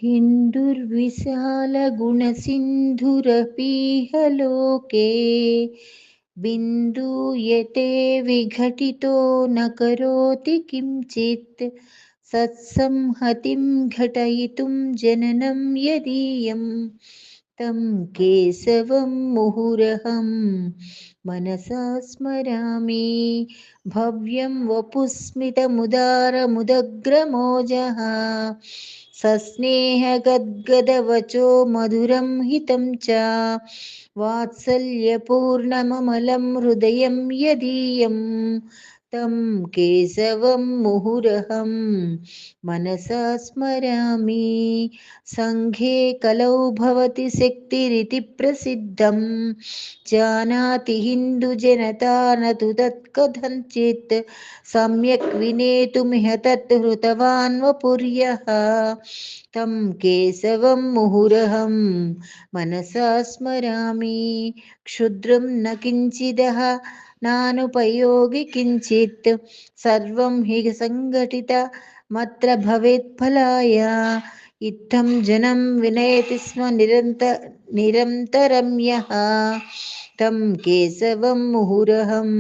हिन्दुर्विशालगुणसिन्धुरपीह लोके बिन्दूयते विघटितो न करोति किञ्चित् सत्संहतिं घटयितुं जननं यदीयं तं केशवं मुहुरहं मनसा स्मरामि। भव्यं वपुस्मितमुदारमुदग्रमोजः सस्नेहगद्गदवचो मधुरं हितं च वात्सल्यपूर्णममलं हृदयं यदीयं तं केशवं मुहुरहं मनसा स्मरामि। सङ्घे कलौ भवति शक्तिरिति प्रसिद्धं जानाति हिन्दुजनता न तु तत्कथञ्चित् सम्यक् विनेतुमिह तत् हृतवान् वपुर्यः तं केशवं मुहुरहं मनसा स्मरामि। क्षुद्रं न किञ्चिदः नानुपयोगि किञ्चित् सर्वं हि सङ्घटितमत्र भवेत्फलाय इत्थं जनं विनयति स्म निरन्तरं यः तं केशवं मुहुरहं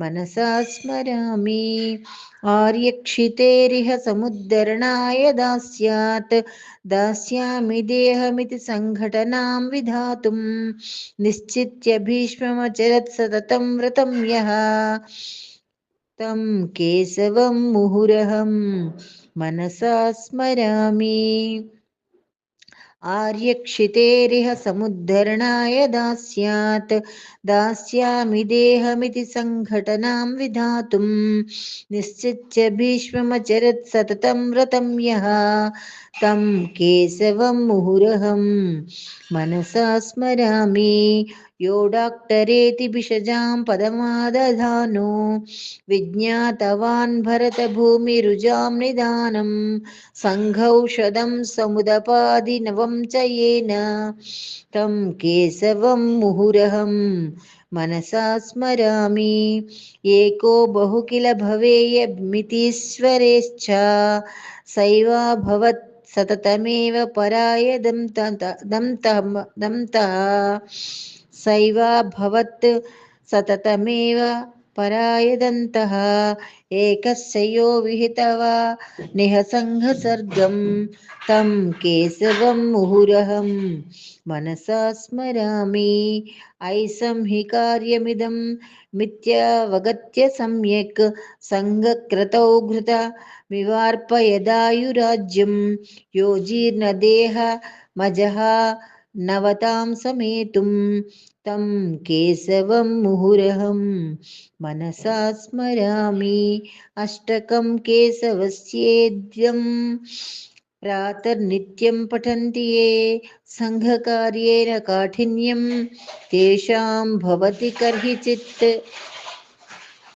मनसा स्मरामि। आर्यक्षितेरिह समुद्धरणाय दास्यात् दास्यामि देहमिति सङ्घटनां विधातुं निश्चित्य भीष्ममचरत् सततं व्रतं यः तं केशवं मुहुरहं मनसा स्मरामि। आर्यक्षितेरिह समुद्धरणाय दास्यात् दास्यामि देहमिति सङ्घटनां विधातुं निश्चित्य भीष्ममचरत् सततं व्रतं यः तं केशवं मुहुरहं मनसा स्मरामि। यो डाक्टरेति भिषजां पदमादधानो विज्ञातवान् भरतभूमिरुजां निदानं सङ्घौषधं समुदपादिनवं च येन तं केशवं मुहुरहं मनसा स्मरामि। एको बहु किल भवेयमितीश्वरेच्छा सैवाभवत् सततमेव पराय दन्तः सैवाभवत् सततमेव परायदन्तः एकस्य यो विहितवा निःसङ्गसर्गं तं केशवं मुहुरहं मनसा स्मरामि। ऐसं हि कार्यमिदं मिथ्यावगत्य सम्यक् सङ्गक्रतौ घृतमिवार्पयदायुराज्यं यो जीर्णदेहमजः नवतां समेतुं तं केशवं मुहुरहं मनसा स्मरामि। अष्टकं केशवस्येद्यं प्रातर्नित्यं पठन्ति ये सङ्घकार्येण काठिन्यं तेषां भवति कर्हिचित्